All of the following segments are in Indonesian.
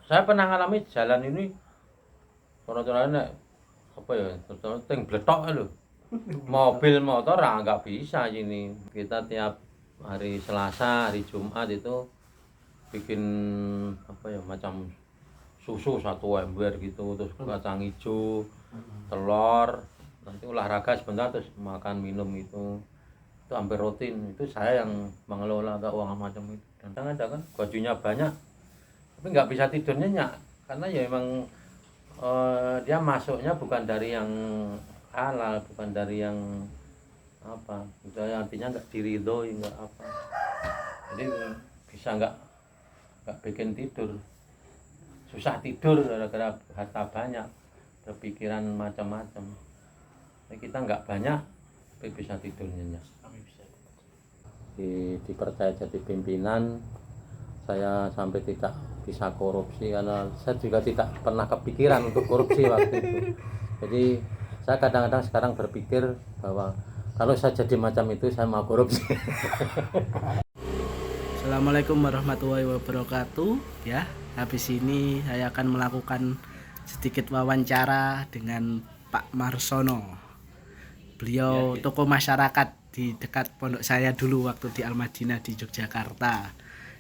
saya pernah ngalami jalan ini orang-orangnya apa ya, terutama ting bletok lho. Mobil motor nggak bisa ini. Kita tiap hari Selasa, hari Jumat itu bikin apa ya, macam susu 1 ember gitu, terus kacang hijau, telur, nanti olahraga sebentar terus makan minum itu hampir rutin. Itu saya yang mengelola keuangan macam itu. Dan kadang kan bajunya banyak tapi nggak bisa tidur nyenyak karena ya emang dia masuknya bukan dari yang halal, bukan dari yang apa, itu artinya nggak diridhoi, nggak apa, jadi bisa nggak bikin tidur, susah tidur gara-gara harta banyak, berpikiran macam-macam. Jadi kita nggak banyak tapi bisa tidur nyenyak. Dipercaya jadi pimpinan, saya sampai tidak bisa korupsi karena saya juga tidak pernah kepikiran untuk korupsi waktu itu. Jadi saya kadang-kadang sekarang berpikir bahwa kalau saya jadi macam itu saya mau korupsi. Assalamualaikum warahmatullahi wabarakatuh. Ya, habis ini saya akan melakukan sedikit wawancara dengan Pak Marsono. Beliau tokoh masyarakat di dekat pondok saya dulu waktu di Al-Madinah di Yogyakarta.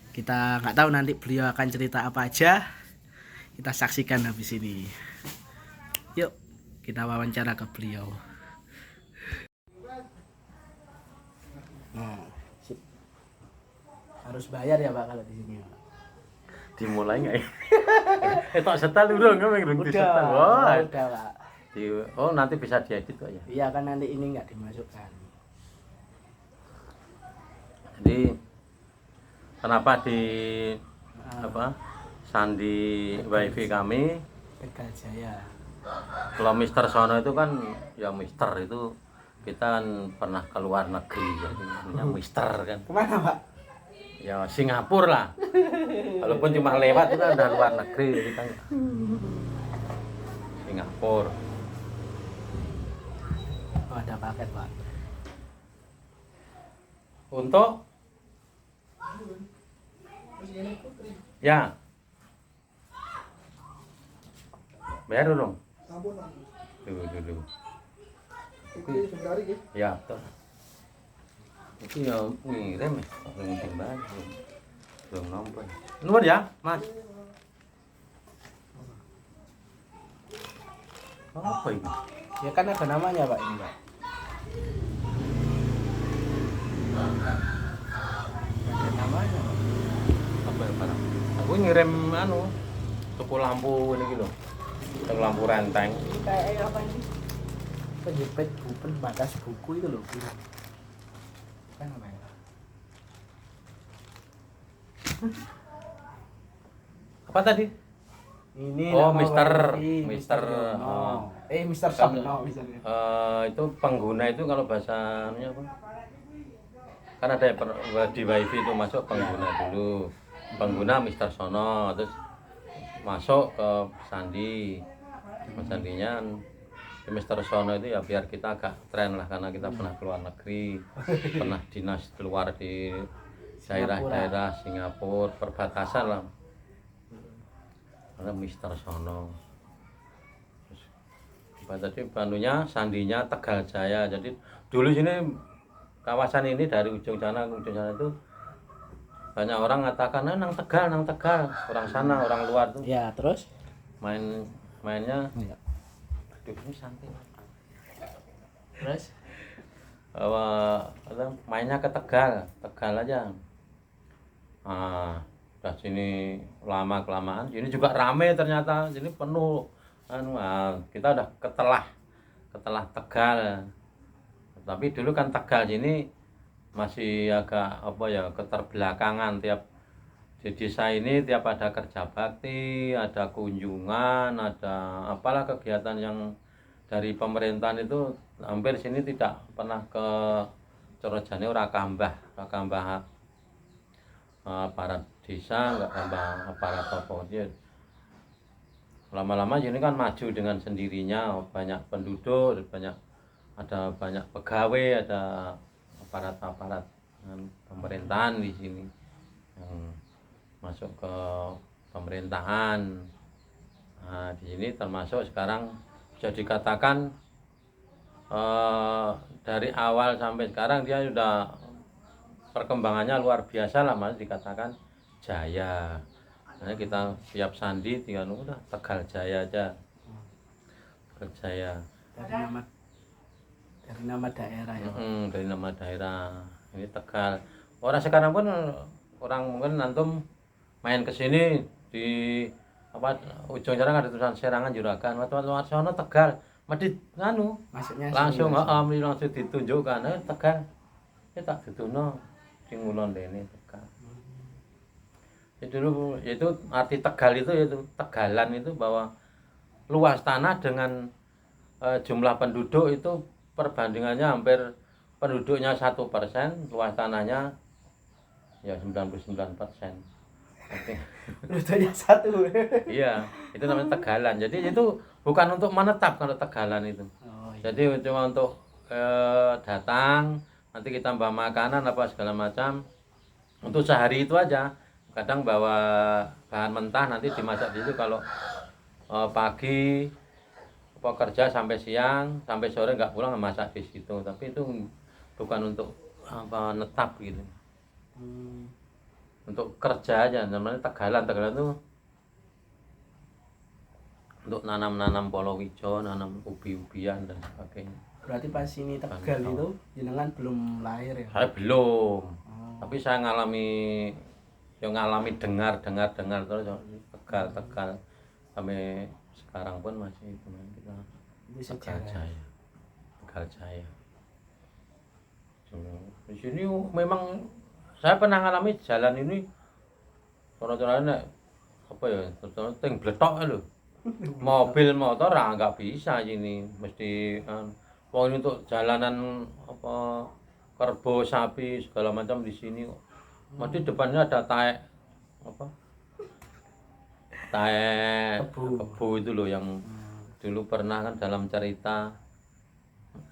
Kita nggak tahu nanti beliau akan cerita apa aja. Kita saksikan habis ini. Yuk, kita wawancara ke beliau. Nah, harus bayar ya Pak kalau di sini. Dimulai nggak ya? Tak setel dulu nggak mengerti setel. Udah Pak. Oh nanti bisa diedit kok ya. Iya kan nanti ini nggak dimasukkan. Jadi kenapa di apa sandi wifi kami Tegal Jaya. kalau Mister Sono itu kan ya Mister itu kita kan pernah ke luar negeri jadi namanya Mister kan. Kemana Pak? Ya Singapura lah. Walaupun cuma lewat itu udah luar negeri jadi kan Singapura. Oh, ada paket Pak. Untuk ya bayar dulu. Dulu. Ya betul. Itu ya ngirim ya, penting banget. Belum nomor. Nomor ya, Mas. Apa ini? Ya kan ada namanya Pak ini Pak. Ada namanya Pak. Apa ya barang? Aku ngirim tuku lampu ini gitu. Tuku lampu renteng. Kayak apa ini? Penjepit pembatas buku itu loh. Kan namanya. Apa tadi? Ini Oh, nama Mister. wifi, Mister. Yono. Mister Kan, Sono misalnya. itu pengguna itu kalau bahasanya apa? Kan ada di wifi itu masuk pengguna dulu. Pengguna Mister Sono, terus masuk ke sandi. Sandinya Mister Sono itu ya biar kita agak tren lah karena kita pernah keluar negeri, pernah dinas keluar di daerah-daerah Singapura, perbatasan lah. Ada Mister Sono. Terus, apa tadi bandunya sandinya Tegal Jaya. Jadi dulu sini kawasan ini dari ujung sana ke ujung sana itu banyak orang mengatakan nang Tegal, orang sana, orang luar tuh. Ya, terus Mainnya ya. Aduh ini santai. Terus Mainnya ke Tegal aja. Udah sini lama kelamaan, sini juga rame ternyata, sini penuh. Kita udah ketelah Tegal. Tapi dulu kan Tegal sini masih agak apa ya, keterbelakangan. Tiap di desa ini tiap ada kerja bakti, ada kunjungan, ada apalah kegiatan yang dari pemerintahan itu hampir sini tidak pernah ke Corojane ora kambah aparat desa, nggak kambah aparat apa dia. Lama-lama ini kan maju dengan sendirinya, banyak penduduk, ada banyak pegawai, ada aparat pemerintahan di sini yang masuk ke pemerintahan. Nah, di sini termasuk sekarang bisa dikatakan dari awal sampai sekarang dia sudah perkembangannya luar biasa lah, mas, dikatakan jaya. Nah, kita siap sandi tinggal udah Tegal Jaya aja. Tegal Jaya. Dari nama daerah ya. Dari nama daerah. Ini Tegal. Orang sekarang pun orang mungkin antum main ke sini di apa ujung jalan ada tulisan Serangan Juragan, Watu Warsono Tegal. Madit nganu Masuknya langsung sini, langsung ditunjukkan Tegal. Ya tak dituno sing ngulon dene Tegal. Itu arti Tegal itu yaitu Tegalan itu bahwa luas tanah dengan jumlah penduduk itu perbandingannya hampir penduduknya 1%, luas tanahnya ya 99%. Rutenya satu. Iya, itu namanya Tegalan. Jadi itu bukan untuk menetap kalau Tegalan itu. Oh, iya. Jadi cuma untuk datang, nanti kita bawa makanan apa segala macam. Untuk sehari itu aja. Kadang bawa bahan mentah nanti dimasak di situ. Kalau pagi apa kerja sampai siang, sampai sore nggak pulang masak di situ. Tapi itu bukan untuk apa netap gitu. Untuk kerja aja, namanya Tegalan itu untuk nanam-nanam palawija, nanam ubi-ubian dan sebagainya. Berarti pas ini Tegal itu jenengan belum lahir ya? Saya belum, tapi saya ngalami dengar terus Tegal sampai sekarang pun masih itu kita Tegal Jaya. Tegal Jaya. Di sini memang saya pernah ngalami jalan ini cara-caranya apa ya, ting bletok lho. Mobil motor nggak bisa ini, mesti ini untuk jalanan apa kerbau, sapi segala macam di sini. Mesti depannya ada taek apa? Taek kebu itu loh yang dulu pernah kan dalam cerita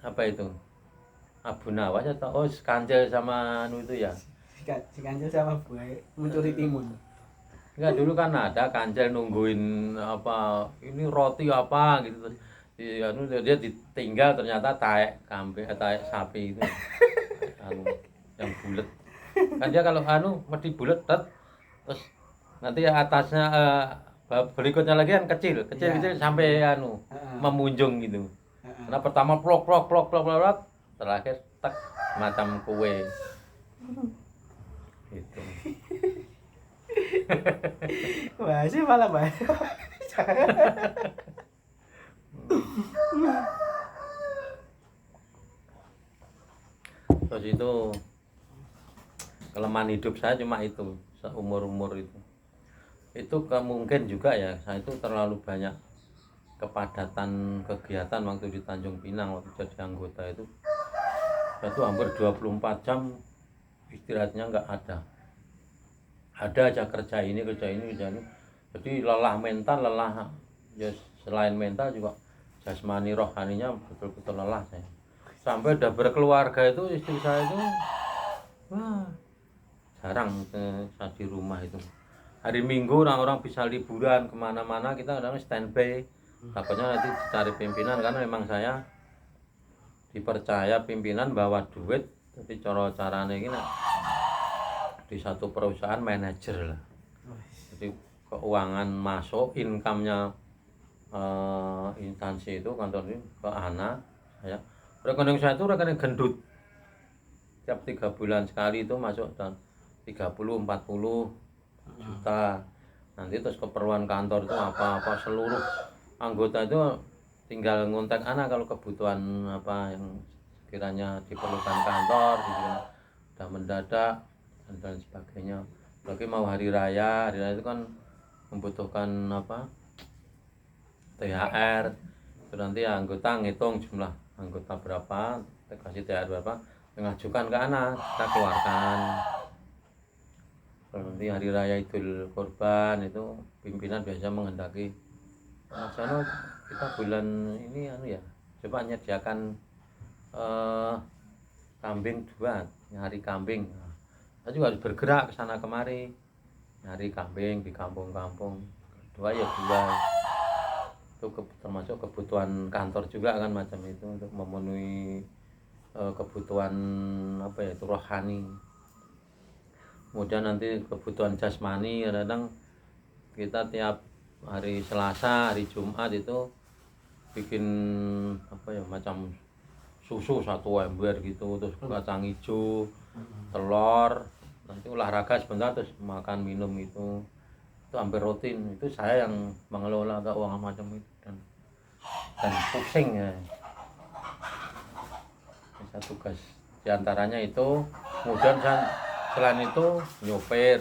apa itu? Abu Nawas atau Kancil sama anu itu ya. Si Kancil sama buaya mencuri timun. Enggak, dulu kan ada Kancil nungguin apa ini roti apa gitu terus dia ditinggal ternyata taek kambing taek sapi itu anu yang bulat kan dia kalau anu mesti bulat terus nanti atasnya berikutnya lagi kan kecil sampai anu memunjung gitu. Karena pertama plok terakhir tek macam kue gitu. Wah, sih malah bahaya. Terus itu kelemahan hidup saya cuma itu seumur itu mungkin juga ya saya itu terlalu banyak kepadatan kegiatan waktu di Tanjung Pinang waktu jadi anggota itu hampir 24 jam istirahatnya nggak ada aja kerja ini jadi lelah mental ya selain mental juga jasmani rohaninya betul-betul lelah saya sampai udah berkeluarga itu istri saya itu jarang saya di rumah itu hari Minggu orang-orang bisa liburan kemana-mana kita kadang standby takutnya nanti dicari pimpinan karena memang saya dipercaya pimpinan bawa duit tapi caranya gini di satu perusahaan manajer lah jadi keuangan masuk income-nya instansi itu kantor ini ke anak saya rekening saya itu rekening gendut tiap 3 bulan sekali itu masuk dan 30-40 juta nanti terus keperluan kantor itu apa seluruh anggota itu tinggal ngontak anak kalau kebutuhan apa yang sekiranya diperlukan kantor udah mendadak dan sebagainya lagi mau hari raya itu kan membutuhkan apa THR itu nanti anggota ngitung jumlah anggota berapa kasih THR berapa mengajukan ke anak kita keluarkan kalau nanti hari raya Idul Kurban itu pimpinan biasa menghendaki Mas Sono kita bulan ini anu ya coba menyediakan kambing 2 nyari kambing saya juga harus bergerak ke sana kemari nyari kambing di kampung-kampung. Kedua ya jual. Itu termasuk kebutuhan kantor juga kan macam itu untuk memenuhi kebutuhan apa ya itu rohani. Kemudian nanti kebutuhan jasmani kadang kita tiap hari Selasa, hari Jumat itu bikin apa ya macam susu 1 ember gitu, terus kacang hijau, telur, nanti olahraga sebentar terus makan minum itu hampir rutin. Itu saya yang mengelola keuangan macam itu dan pusing ya. Satu tugas diantaranya itu. Kemudian selain itu nyopir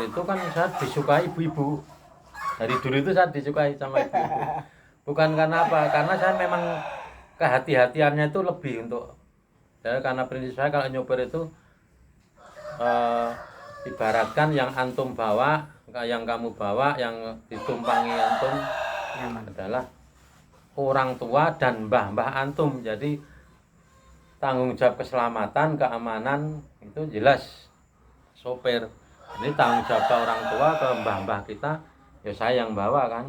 itu kan saya disukai ibu-ibu dari dulu. Itu saya disukai sama ibu-ibu, bukan karena apa, karena saya memang kehati-hatiannya itu lebih untuk ya, karena prinsip saya kalau nyopir itu ibaratkan yang antum bawa, yang kamu bawa, yang ditumpangi antum adalah orang tua dan mbah-mbah antum. Jadi tanggung jawab keselamatan, keamanan itu jelas sopir. Ini tanggung jawab ke orang tua, ke mbah-mbah kita, ya saya yang bawa kan.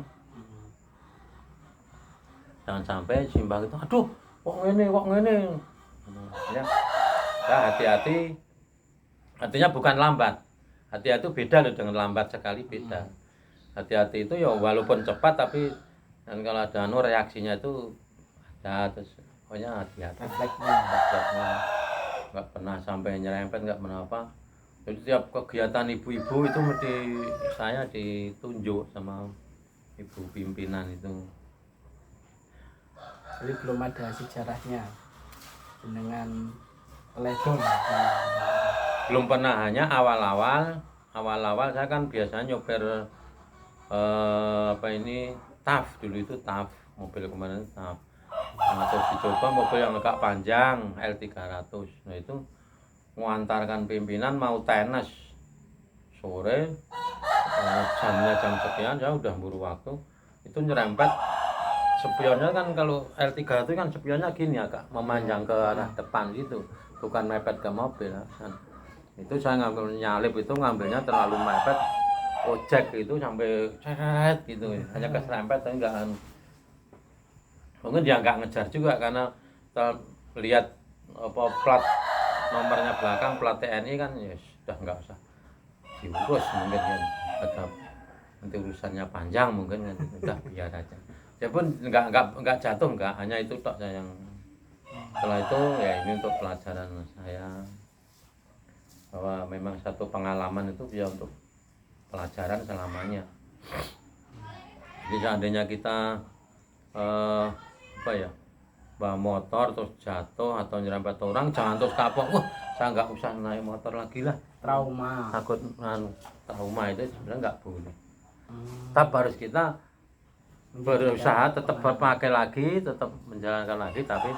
Jangan sampai si mbah itu, aduh, kok ngene. Ya, kita hati-hati. Artinya bukan lambat. Hati-hati beda loh dengan lambat sekali, beda. Hati-hati itu ya walaupun cepat tapi dan kalau ada reaksinya itu ada, terus pokoknya hati-hati. Refleksnya nggak pernah sampai nyerempet, nggak pernah apa. Jadi tiap kegiatan ibu-ibu itu mesti saya ditunjuk sama ibu pimpinan itu. Jadi belum ada sejarahnya dengan telepon. Belum pernah, hanya awal-awal saya kan biasanya nyopir apa ini TAF dulu, itu TAF, mobil kemarin TAF. Nah, terus dicoba mobil yang agak panjang L300. Nah itu mengantarkan pimpinan mau tenis sore, jamnya jam sekian, ya udah buru waktu. Itu nyerempet spionnya kan, kalau L300 kan spionnya gini agak memanjang ke arah depan gitu, bukan mepet ke mobil kan. Itu saya ngambil nyalip itu, ngambilnya terlalu mepet, ojek itu sampai ceret gitu, hanya keserempet tapi enggak. Mungkin dia nggak ngejar juga karena lihat apa plat nomornya belakang, plat TNI kan, ya sudah nggak usah diurus mungkin kan, tetap nanti urusannya panjang mungkin kan, udah biar aja. Ya pun nggak jatuh, nggak, hanya itu tok saya yang. Setelah itu ya ini untuk pelajaran saya bahwa memang satu pengalaman itu ya untuk pelajaran selamanya. Jadi seandainya kita apa ya, bawa motor terus jatuh atau nyerempet orang, jangan terus kapok, wah saya nggak usah naik motor lagi lah, Trauma. takut trauma. Itu sebenarnya nggak boleh. Tetap harus kita berusaha tetap berpakai lagi, tetap menjalankan lagi, tapi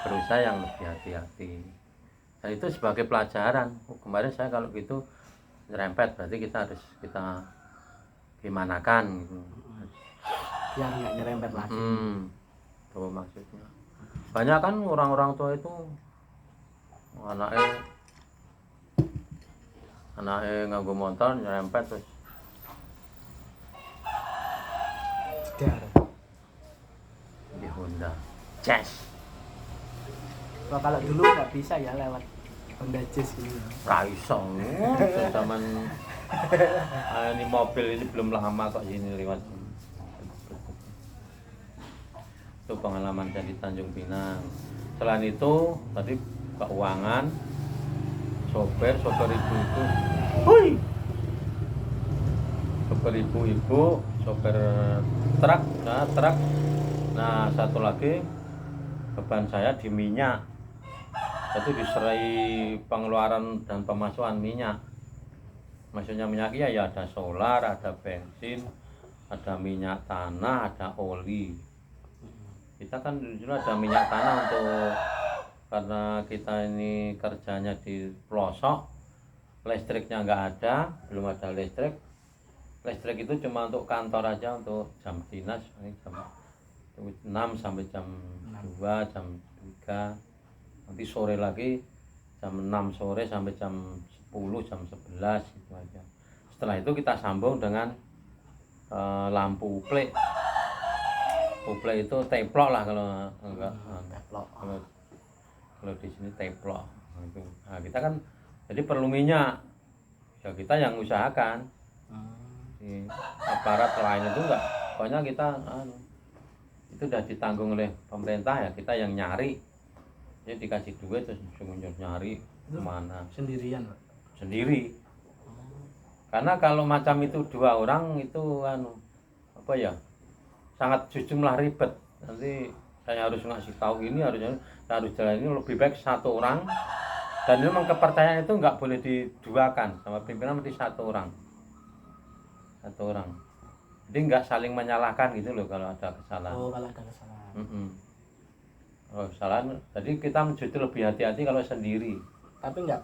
berusaha yang lebih hati-hati. Dan itu sebagai pelajaran. Kemarin saya kalau gitu nyerempet, berarti kita harus gimanakan gitu. Yang nggak nyerempet lagi. Itu maksudnya. Banyak kan orang-orang tua itu anaknya nganggo motor nyerempet terus di Honda Jazz. Kalau dulu nggak bisa ya lewat Honda Jazz gitu. Raiso, zaman ini mobil ini belum lama kok ini lewat. Itu pengalaman saya di Tanjung Pinang. Selain itu tadi keuangan, sopir ibu-ibu, sopir ibu-ibu, sopir truk. Nah satu lagi beban saya di minyak. Itu diserai pengeluaran dan pemasukan minyak. Maksudnya minyak ya ada solar, ada bensin, ada minyak tanah, ada oli. Kita kan dulu ada minyak tanah untuk, karena kita ini kerjanya di pelosok, listriknya nggak ada, belum ada listrik. Listrik itu cuma untuk kantor aja, untuk jam dinas, jam 6 sampai jam 2, jam 3. Nanti sore lagi jam 6 sore sampai jam 10, jam 11 gitu aja. Setelah itu kita sambung dengan lampu uplek. Uplek itu teplok lah kalau enggak. Teplok. Kalau di sini teplok. Nah, kita kan jadi perlu minyak. Ya kita yang usahakan. Di aparat lain itu enggak. Pokoknya kita itu udah ditanggung oleh pemerintah, ya kita yang nyari. Jadi dikasih duit terus nyari kemana. Sendirian, Pak? Sendiri. Karena kalau macam itu 2 orang itu apa ya, sangat sejumlah ribet. Nanti saya harus ngasih tahu ini, saya harus jalan ini, lebih baik 1 orang. Dan memang kepercayaan itu nggak boleh diduakan, sama pimpinan mesti 1 orang. 1 orang. Jadi nggak saling menyalahkan gitu loh kalau ada kesalahan. Oh, kalau ada kesalahan. Kalau kesalahan, jadi kita justru lebih hati-hati kalau sendiri. Tapi nggak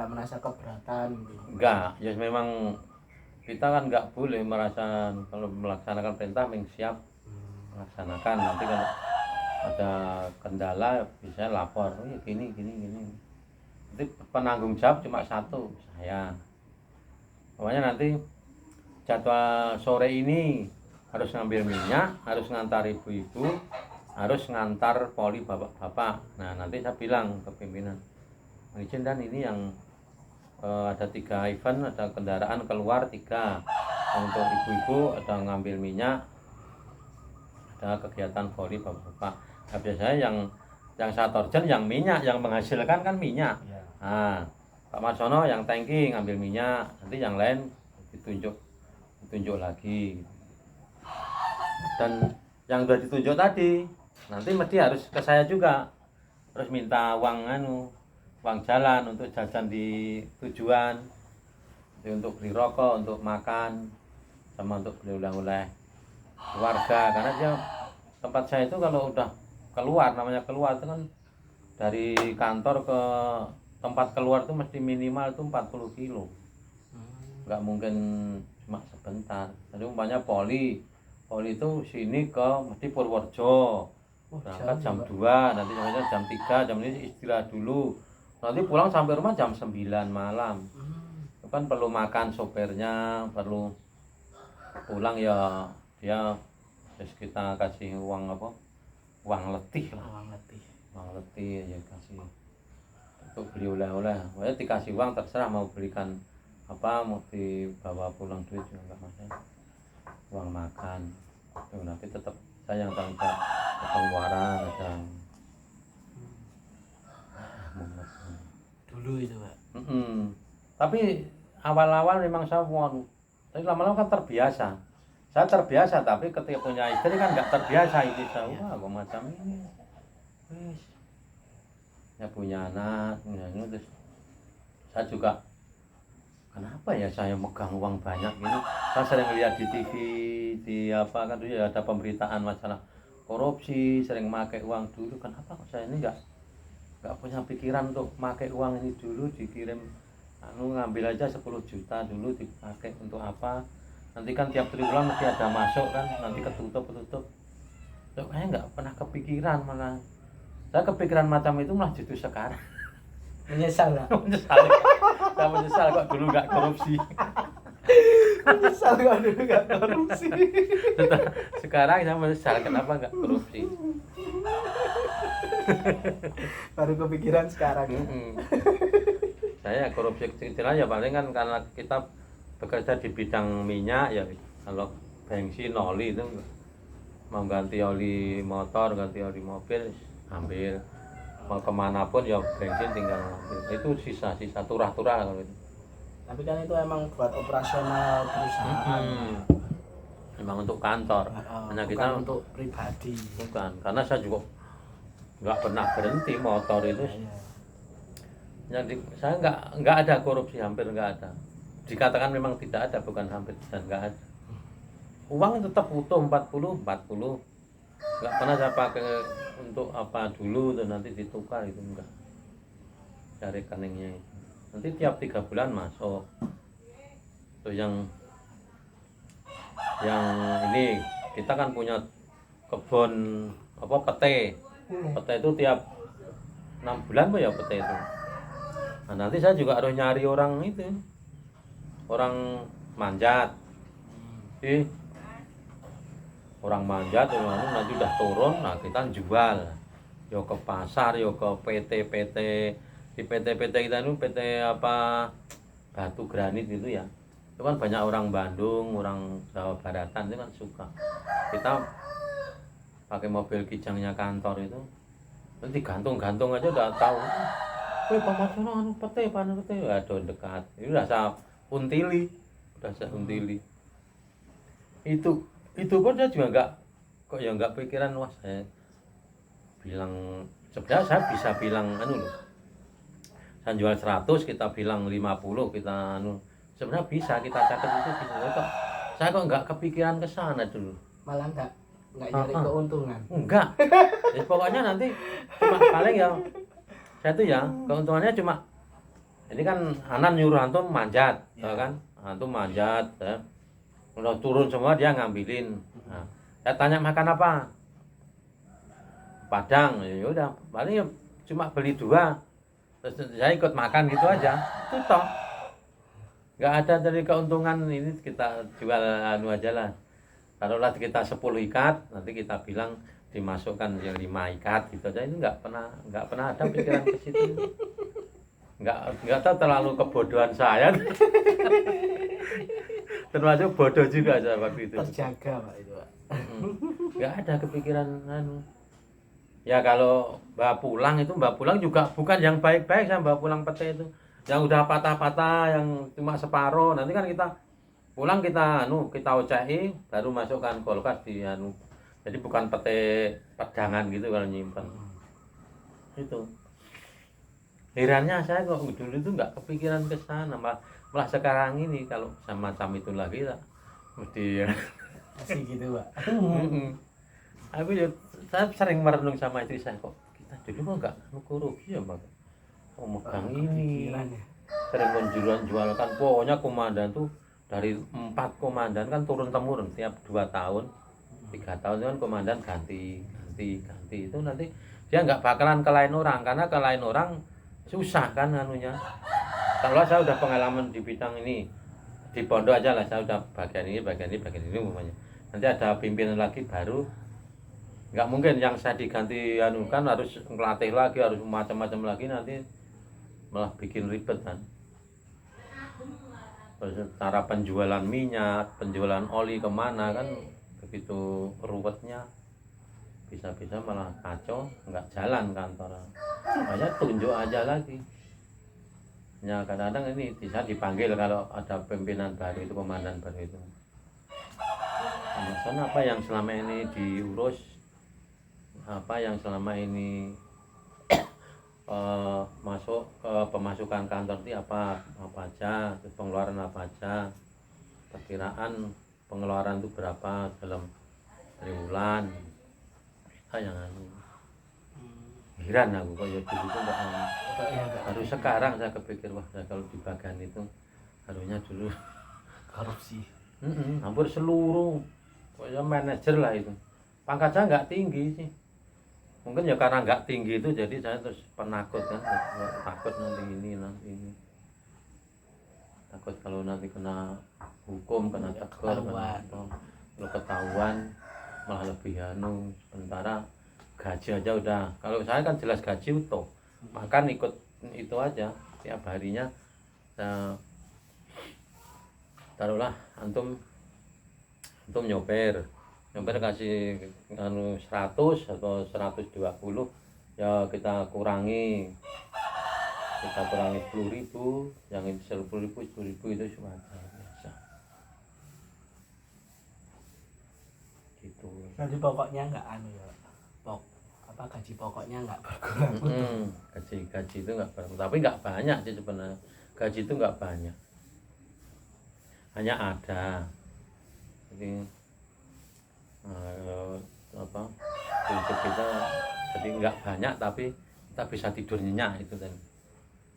merasa keberatan gitu. Enggak, ya memang kita kan nggak boleh merasa kalau melaksanakan perintah siap melaksanakan. Nanti kalau ada kendala bisa lapor, oh ya gini. Jadi penanggung jawab cuma 1, saya. Pokoknya nanti jadwal sore ini harus ngambil minyak, harus ngantar ibu-ibu, harus ngantar poli bapak-bapak. Nah nanti saya bilang ke pimpinan, izin dan ini yang ada 3 event, ada kendaraan keluar 3 untuk ibu-ibu, ada ngambil minyak, ada kegiatan poli bapak-bapak. Nah, biasanya yang Satorjen yang minyak, yang menghasilkan kan minyak. Ya. Nah, Pak Marsono yang tangki ngambil minyak, nanti yang lain ditunjuk lagi. Dan yang sudah ditunjuk tadi nanti mesti harus ke saya juga, terus minta uang jalan untuk jajan di tujuan, jadi untuk beli rokok, untuk makan, sama untuk beli oleh-oleh keluarga. Karena dia tempat saya itu kalau udah keluar, namanya keluar itu kan dari kantor ke tempat keluar itu mesti minimal itu 40 kilo. Nggak mungkin cuma sebentar. Jadi umpamanya poli itu sini ke mesti Purworejo, berangkat jam 2, nanti jam 3, jam ini istirahat dulu, nanti pulang sampai rumah jam 9 malam. Itu kan perlu makan sopirnya, perlu pulang ya dia terus kita kasih uang letih lah. Uang letih ya kasih untuk beli oleh-oleh. Pokoknya dikasih uang terserah mau belikan apa, mau dibawa pulang duit juga enggak masalah. Uang makan. Tuh, nanti tetap saya yang tanggung jawab pengeluaran ada. Dulu itu, Pak. Tapi awal-awal memang saya tapi lama-lama kan terbiasa. Saya terbiasa, tapi ketika punya istri kan nggak terbiasa itu saya. Wah, kok macam ini. Wis. Ya punya anak, terus saya juga kenapa ya saya megang uang banyak ini? Saya sering lihat di TV, di apa kan dulu ya ada pemberitaan masalah korupsi, sering pakai uang dulu. Kenapa kok saya ini nggak punya pikiran untuk pakai uang ini dulu, dikirim ngambil aja 10 juta dulu dipakai untuk apa? Nanti kan tiap triwulan mesti ada masuk kan, nanti ketutup. Kayaknya nggak pernah kepikiran, malah saya kepikiran macam itu malah justru sekarang. Menyesal nggak? Saya menyesal kok dulu nggak korupsi. Sekarang saya menyesal kenapa nggak korupsi. Baru kepikiran sekarang. Saya korupsi kecil aja paling kan karena kita bekerja di bidang minyak ya. Kalau bensin oli itu mau ganti oli motor, ganti oli mobil, ambil. Mau kemanapun ya bensin tinggal ambil. Itu sisa-sisa turah-turah kalau itu. Tapi kan itu emang buat operasional perusahaan. Memang untuk kantor. Hanya bukan kita untuk pribadi. Bukan, karena saya juga nggak pernah berhenti motor itu. Jadi saya nggak ada korupsi, hampir nggak ada. Dikatakan memang tidak ada, bukan hampir dan nggak ada. Uang tetap utuh 40. Nggak pernah saya pakai untuk apa dulu dan nanti ditukar, itu enggak. Dari rekeningnya itu. Nanti tiap 3 bulan masuk. Tuh yang ini kita kan punya kebun pete. Pete itu tiap 6 bulan ya pete itu. Nah, nanti saya juga harus nyari orang itu. Orang manjat. Orang manjat nanti udah turun, nah kita jual yo ke pasar, yo ke PT-PT. Di PT-PT kita itu PT apa batu granit gitu ya, itu kan banyak orang Bandung, orang Jawa Baratan itu kan suka. Kita pakai mobil kijangnya kantor itu nanti gantung-gantung aja udah tahu. Wih Pak Marsono anu PT, aduh dekat, ini udah saya untili, itu pun dia juga nggak pikiran. Wah saya bilang sebenarnya saya bisa bilang anu loh, saya jual 100 kita bilang 50 kita anu, sebenarnya bisa kita catat itu bisa. Saya kok nggak kepikiran ke sana dulu, Malah nggak nyari keuntungan. enggak. Ya, pokoknya nanti cuma paling ya saya tuh ya keuntungannya cuma ini kan Anan nyuruh antum manjat ya kan, antum manjat ya. Udah turun semua dia ngambilin. Nah, saya tanya makan apa? Padang. Ya udah, paling ya cuma beli 2. Terus saya ikut makan gitu aja. Itu toh. Enggak ada dari keuntungan, ini kita jual anu aja lah. Taruhlah kita 10 ikat, nanti kita bilang dimasukkan yang 5 ikat gitu aja. Ini enggak pernah ada pikiran ke situ. Enggak tahu terlalu kebodohan saya. Termasuk bodoh juga saya waktu itu. Terjaga Pak itu Pak. Nggak ada kepikiran anu. Ya kalau Mbak pulang juga bukan yang baik-baik. Saya Mbak pulang pete itu yang udah patah-patah, yang cuma separuh. Nanti kan kita pulang kita OCI baru masukkan kulkas di anu. Jadi bukan pete pedangan gitu kalau nyimpan. Itu herannya saya kok dulu itu nggak kepikiran ke sana, malah sekarang ini kalau sama-sama itu lagi tak mesti Masih gitu Pak. Aku ya, saya sering merenung sama istri saya, kok kita dulu kok nggak rugi ya Mbak, megang ini sering menjual-jualkan. Pokoknya komandan tuh dari 4 komandan kan turun temurun tiap 2 tahun 3 tahun kan komandan ganti itu. Nanti dia nggak bakalan ke lain orang, karena ke lain orang susah kan anunya. Kalau saya udah pengalaman di bidang ini di pondok aja lah, saya udah bagian ini umpamanya. Nanti ada pimpinan lagi baru, nggak mungkin yang saya diganti anu kan, harus ngelatih lagi, harus macam-macam lagi, nanti malah bikin ribet kan. Terus cara penjualan minyak, penjualan oli kemana kan begitu ruwetnya, bisa-bisa malah kacau, nggak jalan kantor. Makanya tunjuk aja lagi. Ya kadang-kadang ini bisa dipanggil kalau ada pimpinan baru itu, komandan baru itu. Alasan apa yang selama ini diurus, apa yang selama ini masuk ke pemasukan kantor itu apa aja, pengeluaran apa aja, perkiraan pengeluaran itu berapa dalam triwulan. Yang anu heran aku kok ya dulu itu enggak, harus sekarang saya kepikir, wah kalau di bagian itu harusnya dulu Korupsi. Hampir seluruh pokoknya manajer lah itu. Pangkat saya nggak tinggi sih, mungkin ya karena nggak tinggi itu jadi saya terus penakut kan, takut nanti ini takut kalau nanti kena hukum, kena tegur, kalau ketahuan malah lebih anu. Sementara gaji aja udah, kalau saya kan jelas gaji utuh, makan ikut itu aja tiap harinya. Taruhlah antum nyopir kasih anu 100 atau 120, ya kita kurangi 10.000, yang ini 10.000 itu cuma biasa gitu. Gaji pokoknya nggak anu ya, gaji pokoknya nggak berkurang. Gaji itu nggak berkurang, tapi nggak banyak sih sebenarnya. Gaji itu nggak banyak, hanya ada jadi prinsip kita, jadi nggak banyak tapi kita bisa tidur nyenyak itu kan.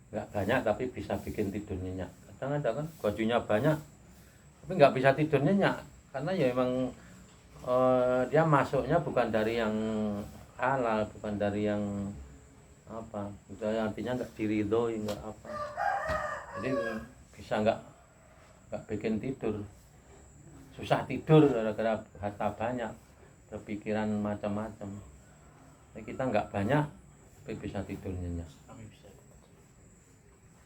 Nggak banyak tapi bisa bikin tidur nyenyak. Kadang ada kan gajinya banyak tapi nggak bisa tidur nyenyak, karena ya emang dia masuknya bukan dari yang halal, bukan dari yang apa, itu artinya nggak diridhoi, nggak apa, jadi bisa nggak nggak bikin tidur, susah tidur gara-gara harta banyak, berpikiran macam-macam. Kita nggak banyak tapi bisa tidur nyenyak. Tapi bisa.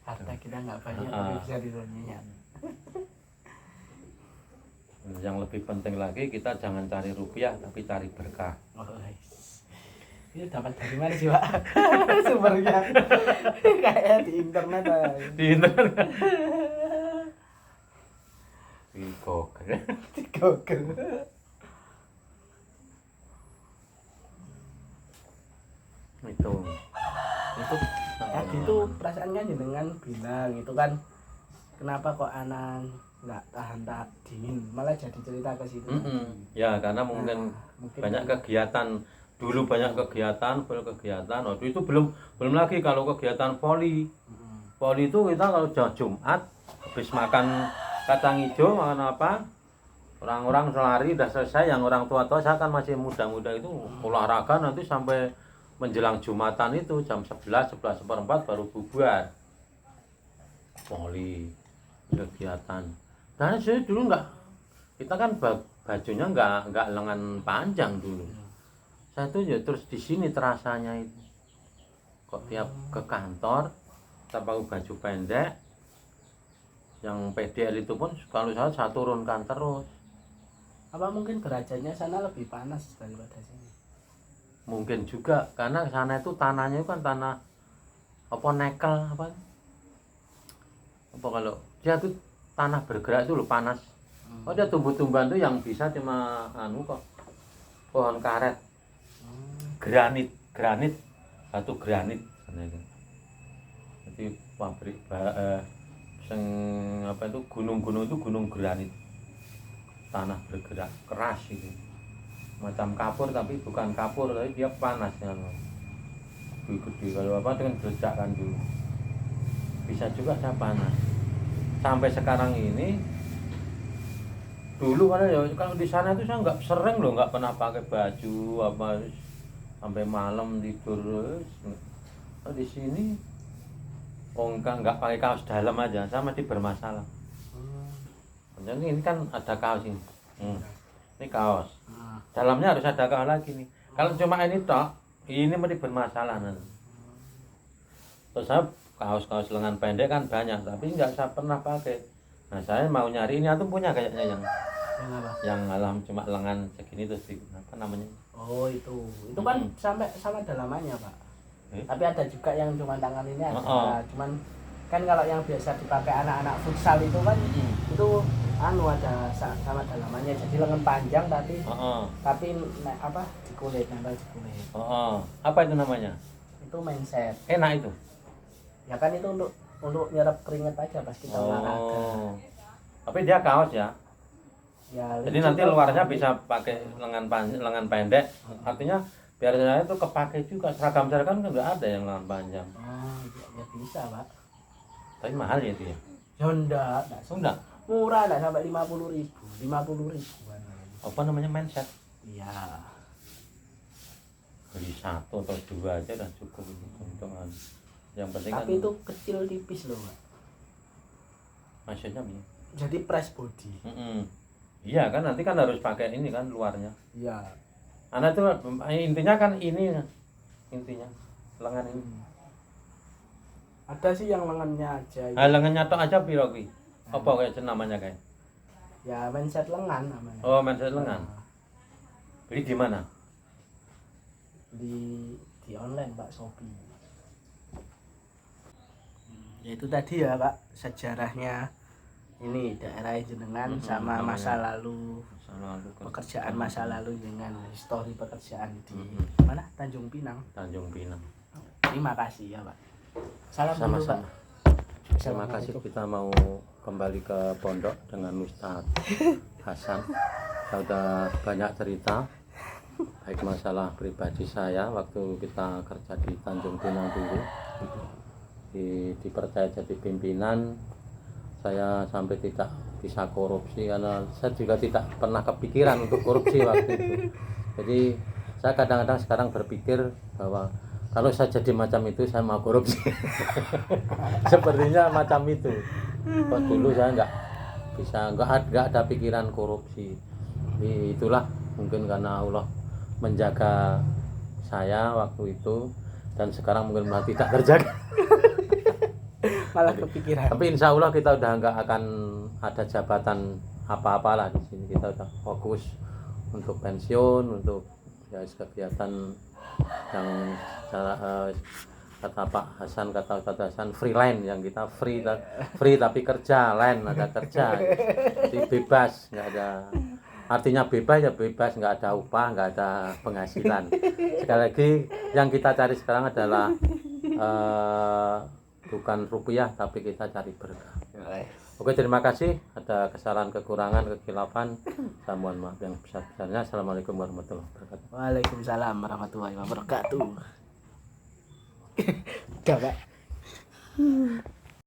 Harta kita nggak banyak Ah. tapi bisa tidur nyenyak. Yang lebih penting lagi, kita jangan cari rupiah tapi cari berkah. Oh, itu dapat dari mana sih Pak? Sumbernya kayak di internet aja. Di internet. Di Google. Di Google. Itu Tadi itu perasaan kan jenengan bilang itu kan kenapa kok anak nggak tahan dingin, malah jadi cerita ke situ. Ya karena mungkin Mungkin banyak kegiatan dulu, banyak kegiatan, full kegiatan. Waktu itu belum lagi kalau kegiatan voli. Voli itu kita kalau Jumat habis makan kacang hijau, makan apa, orang-orang selari udah selesai. Yang orang tua-tua, saya kan masih muda-muda, itu olahraga nanti sampai menjelang Jumatan itu jam 11:04 baru bubar. Voli kegiatan. Nah saya dulu kita kan bajunya nggak lengan panjang dulu. Saya tuh ya terus di sini terasanya itu. Kok tiap ke kantor kita pakai baju pendek. Yang PDL itu pun kalau saya turunkan terus. Apa mungkin derajatnya sana lebih panas daripada sini? Mungkin juga karena sana itu tanahnya itu kan tanah apa nekel apa kalau dia tuh tanah bergerak itu loh, panas. Oh dia tumbuh-tumbuhan tuh yang bisa cuma kok pohon karet, granit batu granit sana itu. Jadi pabrik apa itu gunung-gunung itu gunung granit, tanah bergerak keras itu, macam kapur tapi bukan kapur, tapi dia panas yang gede kalau apa dengan ledakan dulu bisa juga saya panas. Sampai sekarang ini, dulu kan ya kalau di sana itu saya nggak sering loh, nggak pernah pakai baju apa sampai malam tidur terus. Kalau di sini nggak pakai kaos dalam aja sama masih bermasalah. Jadi ini kan ada kaos ini, ini kaos, dalamnya harus ada kaos lagi nih. Kalau cuma ini tok, ini masih bermasalah nanti. Terus saya kaos-kaos lengan pendek kan banyak, tapi nggak saya pernah pakai. Nah saya mau nyari ini, antum punya kayaknya yang apa? Yang alam cuma lengan segini terus apa namanya? Oh itu kan sampai sama dalamannya Pak. Tapi ada juga yang cuma tangan ini ada, cuman kan kalau yang biasa dipakai anak-anak futsal itu kan itu ada sama dalamannya, jadi lengan panjang tapi apa di kulit, nempel di kulit. Apa itu namanya? Itu mindset. Enak itu. Ya kan itu untuk nyerap keringat aja pas kita olahraga. Tapi dia kaos ya. Ya, jadi nanti luarnya bisa pakai lengan pendek. Artinya biar saya itu kepake juga. Seragam kan nggak ada yang lengan panjang. Ya bisa Pak. Tapi mahal ya itu ya. Ya enggak. Murah, enggak sampai 50.000. 50.000-an. Apa namanya, mindset? Iya. Beli 1 atau 2 aja udah cukup untungan. Yang penting tapi kan itu kecil tipis loh Pak. Maksudnya ya? Jadi press body. Iya kan nanti kan harus pakai ini kan luarnya. Iya. Anak itu intinya kan ini intinya lengan ini. Ada sih yang lengannya aja. Lengannya tok aja piro kuwi? Apa kayak namanya kayak? Ya mindset lengan namanya. Oh, mindset lengan. Beli di mana? Di online Pak, Shopee. Ya itu tadi ya Pak, sejarahnya ini daerah jenengan sama masa lalu pekerjaan masa lalu dengan histori pekerjaan di mana? Tanjung Pinang. Terima kasih ya Pak. Salam dulu Pak. Terima kasih. Kita mau kembali ke pondok dengan Ustaz Hasan. Kita udah banyak cerita, baik masalah pribadi saya waktu kita kerja di Tanjung Pinang dulu, dipercaya jadi pimpinan. Saya sampai tidak bisa korupsi karena saya juga tidak pernah kepikiran untuk korupsi waktu itu. Jadi saya kadang-kadang sekarang berpikir bahwa kalau saya jadi macam itu saya mau korupsi. Sepertinya macam itu. Kok dulu saya nggak bisa nggak ada pikiran korupsi. Itulah mungkin karena Allah menjaga saya waktu itu, dan sekarang mungkin malah tidak terjaga. Malah kepikiran. Tapi insya Allah kita udah nggak akan ada jabatan apa-apalah di sini. Kita udah fokus untuk pensiun, untuk ya kegiatan yang secara kata Pak Hasan, kata Ustadz Hasan, freelance, yang kita free tapi kerja, lain ada kerja, jadi bebas, nggak ada, artinya bebas ya bebas, nggak ada upah, nggak ada penghasilan. Sekali lagi yang kita cari sekarang adalah bukan rupiah, tapi kita cari berkah. Oke, terima kasih. Ada kesalahan, kekurangan, kekhilafan, saya mohon maaf yang besar-besarnya. Assalamualaikum warahmatullahi wabarakatuh. Waalaikumsalam warahmatullahi wabarakatuh. Udah, Pak.